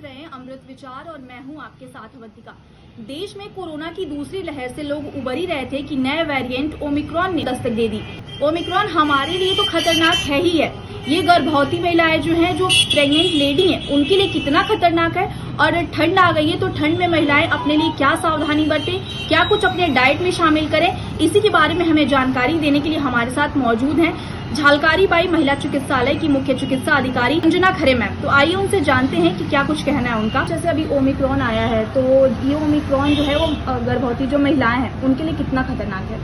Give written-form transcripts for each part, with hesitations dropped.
रहे हैं अमृत विचार और मैं हूं आपके साथ अवंतिका। देश में कोरोना की दूसरी लहर से लोग उबर ही रहे थे कि नए वेरिएंट ओमिक्रॉन ने दस्तक दे दी। ओमिक्रॉन हमारे लिए तो खतरनाक है ही है, ये गर्भवती महिलाएं जो हैं, जो प्रेग्नेंट लेडी हैं, उनके लिए कितना खतरनाक है। और ठंड आ गई है तो ठंड में महिलाएं अपने लिए क्या सावधानी बरतें, क्या कुछ अपने डाइट में शामिल करें, इसी के बारे में हमें जानकारी देने के लिए हमारे साथ मौजूद हैं झालकारी बाई महिला चिकित्सालय की मुख्य चिकित्सा अधिकारी अंजना खरे मैम। तो आइए उनसे जानते हैं कि क्या कुछ कहना है उनका। जैसे अभी ओमिक्रॉन आया है, तो ये ओमिक्रॉन जो है वो गर्भवती जो महिलाएं हैं उनके लिए कितना खतरनाक है?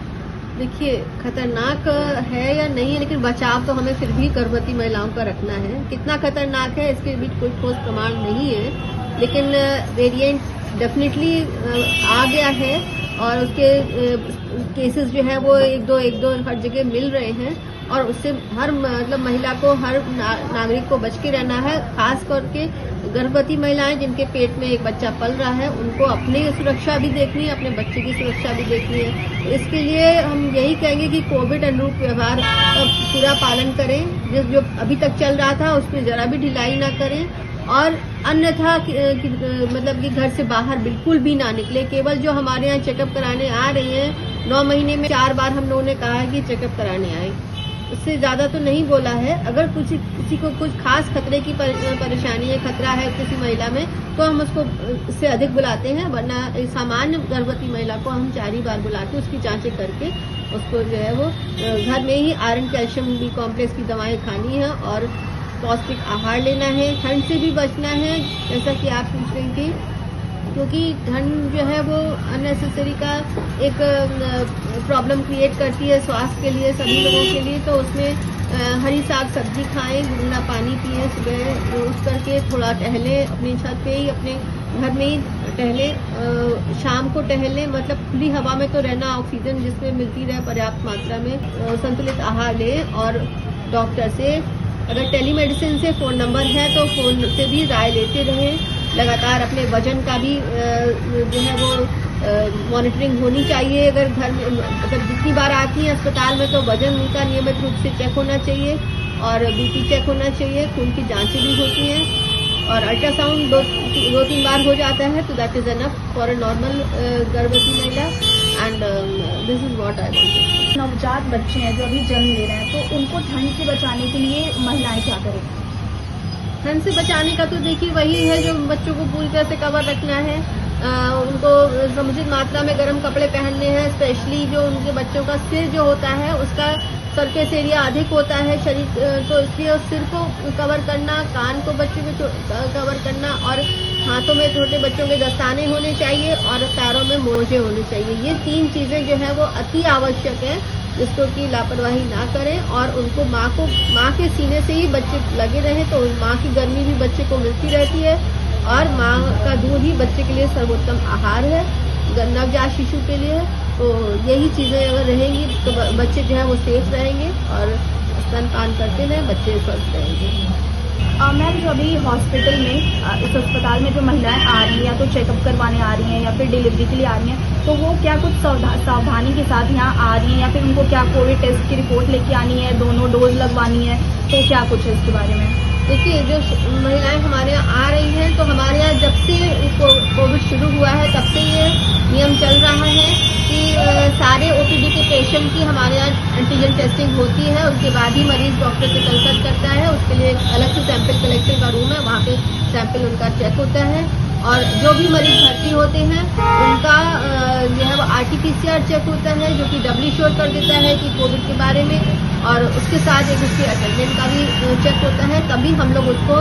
देखिए, खतरनाक है या नहीं है, लेकिन बचाव तो हमें फिर भी गर्भवती महिलाओं का रखना है। कितना खतरनाक है इसके भी कोई ठोस प्रमाण नहीं है, लेकिन वेरिएंट डेफिनेटली आ गया है और उसके केसेस जो है वो एक दो हर जगह मिल रहे हैं। और उससे हर महिला को, हर नागरिक को बच के रहना है। खास करके गर्भवती महिलाएं जिनके पेट में एक बच्चा पल रहा है, उनको अपनी सुरक्षा भी देखनी है, अपने बच्चे की सुरक्षा भी देखनी है। तो इसके लिए हम यही कहेंगे कि कोविड अनुरूप व्यवहार का पूरा पालन करें। जो अभी तक चल रहा था उसमें जरा भी ढिलाई ना करें, और अन्यथा मतलब कि घर से बाहर बिल्कुल भी ना निकले। केवल जो हमारे यहाँ चेकअप कराने आ रही हैं, 9 महीने में 4 बार हम लोगों ने कहा है कि चेकअप कराने आए, उससे ज्यादा तो नहीं बोला है। अगर किसी को कुछ खास खतरे की परेशानी है, खतरा है किसी महिला में, तो हम उसको इससे अधिक बुलाते हैं, वरना सामान्य गर्भवती महिला को हम 4 ही बार बुलाते हैं। उसकी जांचें करके उसको जो है वो घर में ही आयरन कैल्शियम बी कॉम्प्लेक्स की दवाएं खानी है और पौष्टिक आहार लेना है। ठंड से भी बचना है, जैसा कि आप पूछ रही थी, क्योंकि ठंड जो है वो अननेसेसरी का एक प्रॉब्लम क्रिएट करती है स्वास्थ्य के लिए, सभी लोगों के लिए। तो उसमें हरी साग सब्जी खाएं, गुनगुना पानी पिए, सुबह उठ करके थोड़ा टहलें, अपनी छत पे ही, अपने घर में ही टहलें, शाम को टहलें। मतलब खुली हवा में तो रहना, ऑक्सीजन जिसमें मिलती रहे पर्याप्त मात्रा में। संतुलित आहार लें और डॉक्टर से, अगर टेलीमेडिसिन से फ़ोन नंबर है तो फ़ोन से भी राय लेते रहें। लगातार अपने वजन का भी जो है वो मॉनिटरिंग होनी चाहिए। अगर घर में मतलब जितनी बार आती हैं अस्पताल में, तो वजन उनका नियमित रूप से चेक होना चाहिए और बीपी चेक होना चाहिए। खून की जांचें भी होती हैं और अल्ट्रासाउंड 2-3 बार हो जाता है, तो that is enough for a normal गर्भवती महिला। And this is what I want. नवजात बच्चे हैं जो अभी जन्म ले रहे हैं, तो उनको ठंड से बचाने के लिए महिलाएं क्या करें? ठंड से बचाने का तो देखिए वही है, जो बच्चों को पूरी तरह से कवर रखना है। उनको समुचित मात्रा में गर्म कपड़े पहनने हैं। स्पेशली जो उनके बच्चों का सिर जो होता है, उसका सरफेस एरिया अधिक होता है शरीर, तो इसलिए उस सिर को कवर करना, कान को बच्चों को कवर करना, और हाथों में छोटे बच्चों के दस्ताने होने चाहिए और पैरों में मोजे होने चाहिए। ये 3 चीजें जो है वो अति आवश्यक है, जिसको कि लापरवाही ना करें। और उनको माँ के सीने से ही बच्चे लगे रहे, तो माँ की गर्मी भी बच्चे को मिलती रहती है, और माँ का दूध ही बच्चे के लिए सर्वोत्तम आहार है नवजात शिशु के लिए। तो यही चीजें अगर रहेंगी तो बच्चे जो है वो सेफ रहेंगे और स्तनपान करते रहें, बच्चे स्वस्थ रहेंगे। मैम, जो अभी हॉस्पिटल में, इस अस्पताल में जो महिलाएं आ रही हैं, या तो चेकअप करवाने आ रही हैं या फिर डिलीवरी के लिए आ रही हैं, तो वो क्या कुछ सावधानी के साथ यहाँ आ रही हैं, या फिर उनको क्या कोविड टेस्ट की रिपोर्ट लेके आनी है, दोनों डोज लगवानी है, तो क्या कुछ है इसके बारे में? देखिए, जो महिलाएं हमारे यहाँ आ रही हैं, तो हमारे यहाँ जब से कोविड शुरू हुआ है तब से ये नियम चल रहा है कि सारे ओपीडी के पेशेंट की हमारे यहाँ एंटीजन टेस्टिंग होती है। उसके बाद ही मरीज डॉक्टर से कंसल्ट करता है। उसके लिए अलग से सैंपल कलेक्शन का रूम है, वहाँ पे सैंपल उनका चेक होता है। और जो भी मरीज भर्ती होते हैं उनका जो है वो RT-PCR चेक होता है, जो कि डबली श्योर कर देता है कि कोविड के बारे में। और उसके साथ एक उसके अटेंडेंट का भी चेक होता है। तभी हम लोग उसको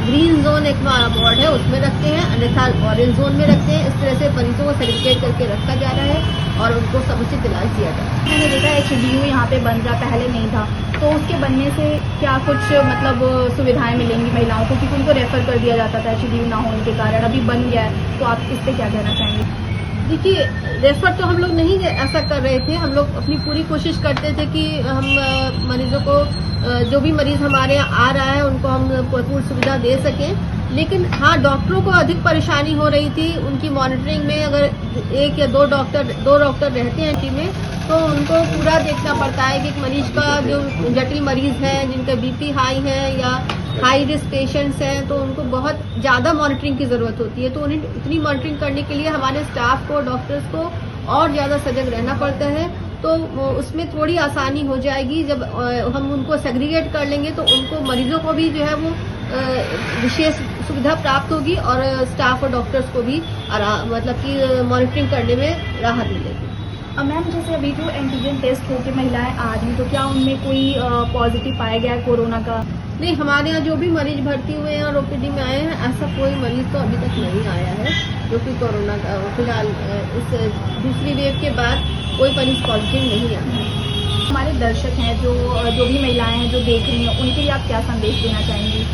ग्रीन जोन एक हमारा वार्ड है उसमें रखते हैं, अन्यथा ऑरेंज जोन में रखते हैं। इस तरह से मरीजों को सेग्रीगेट करके रखा जा रहा है और उनको समुचित इलाज दिया जा रहा है। मैंने देखा HDU यहाँ पे बन रहा, पहले नहीं था, तो उसके बनने से क्या कुछ मतलब सुविधाएं मिलेंगी महिलाओं को? क्योंकि उनको रेफर कर दिया जाता था HDU ना होने के कारण, अभी बन गया है, तो आप इस पर क्या कहना चाहेंगे? देखिए, रेफर तो हम लोग नहीं ऐसा कर रहे थे। हम लोग अपनी पूरी कोशिश करते थे कि हम मरीजों को, जो भी मरीज हमारे यहाँ आ रहा है, उनको हम भरपूर सुविधा दे सकें। लेकिन हाँ, डॉक्टरों को अधिक परेशानी हो रही थी उनकी मॉनिटरिंग में। अगर 1 या 2 डॉक्टर रहते हैं टीम में, तो उनको पूरा देखना पड़ता है कि एक मरीज का, जो जटिल मरीज है, जिनका BP हाई है या हाई रिस्क पेशेंट्स हैं तो उनको बहुत ज़्यादा मॉनिटरिंग की ज़रूरत होती है, तो उन्हें इतनी मॉनिटरिंग करने के लिए हमारे स्टाफ को, डॉक्टर्स को और ज़्यादा सजग रहना पड़ता है। तो उसमें थोड़ी आसानी हो जाएगी। जब हम उनको सेग्रीगेट कर लेंगे तो उनको, मरीजों को भी जो है वो विशेष सुविधा प्राप्त होगी और स्टाफ और डॉक्टर्स को भी मतलब कि मॉनिटरिंग करने में राहत मिलेगी। मैम, जैसे अभी जो एंटीजन टेस्ट होकर महिलाएं आ रही हैं, तो क्या उनमें कोई पॉजिटिव पाया गया है कोरोना का? नहीं, हमारे यहाँ जो भी मरीज भर्ती हुए हैं और ओपीडी में आए हैं, ऐसा कोई मरीज तो अभी तक नहीं आया है जो कि कोरोना का, फिलहाल इस दूसरी वेव के बाद कोई मरीज पॉजिटिव नहीं आया है। हमारे दर्शक हैं जो भी महिलाएं हैं जो देख रही हैं, उनके लिए आप क्या संदेश देना चाहेंगी?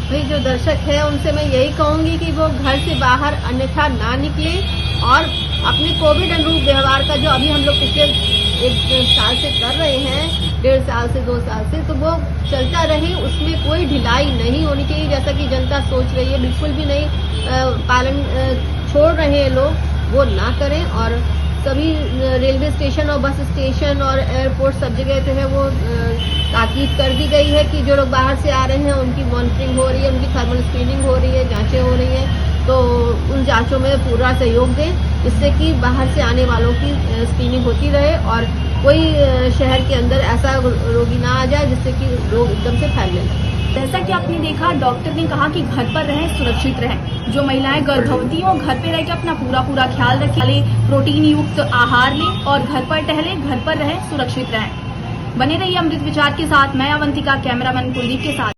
भाई, जो दर्शक है उनसे मैं यही कहूंगी कि वो घर से बाहर अन्यथा ना निकले और अपने कोविड अनुरूप व्यवहार का जो अभी हम लोग पिछले 1 साल से कर रहे हैं, 1.5 साल से 2 साल से, तो वो चलता रहे, उसमें कोई ढिलाई नहीं होनी चाहिए जैसा कि जनता सोच रही है। बिल्कुल भी नहीं पालन छोड़ रहे हैं लोग, वो ना करें। और सभी रेलवे स्टेशन और बस स्टेशन और एयरपोर्ट सब जगह जो है वो ताकीद कर दी गई है कि जो लोग बाहर से आ रहे हैं उनकी मॉनिटरिंग हो रही है, उनकी थर्मल स्क्रीनिंग हो रही है, जांचें हो रही हैं, तो उन जांचों में पूरा सहयोग दें जिससे कि बाहर से आने वालों की स्क्रीनिंग होती रहे और कोई शहर के अंदर ऐसा रोगी ना आ जाए जिससे कि रोग एकदम से फैलने लगे। जैसा कि आपने देखा, डॉक्टर ने कहा कि घर पर रहें, सुरक्षित रहें। जो महिलाएं गर्भवती हों, घर पे रह के अपना पूरा ख्याल रखें, प्रोटीन युक्त आहार लें और घर पर टहलें, घर पर रहें, सुरक्षित रहें। बने रहिए अमृत विचार के साथ। मैं अवंतिका, कैमरामैन कुलदीप के साथ।